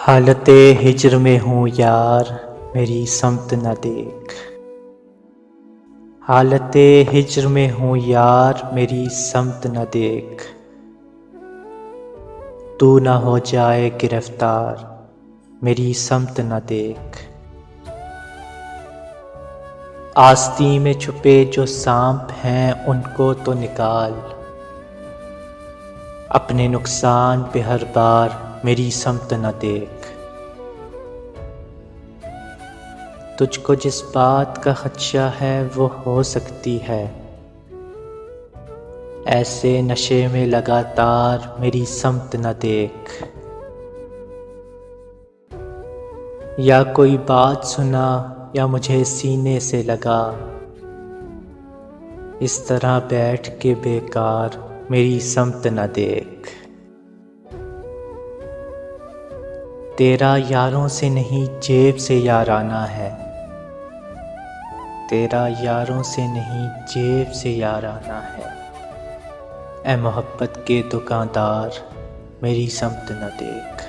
हालते हिज्र में हूँ यार, मेरी समत न देख। हालते हिज्र में हूँ यार, मेरी समत न देख। तू न हो जाए गिरफ्तार, मेरी समत न देख। आस्ती में छुपे जो सांप हैं उनको तो निकाल। अपने नुकसान पे हर बार मेरी समत न देख। तुझको जिस बात का खदशा है वो हो सकती है, ऐसे नशे में लगातार मेरी समत न देख। या कोई बात सुना या मुझे सीने से लगा, इस तरह बैठ के बेकार मेरी समत न देख। तेरा यारों से नहीं जेब से याराना है, तेरा यारों से नहीं जेब से याराना है। ए मोहब्बत के दुकानदार, मेरी समत न देख।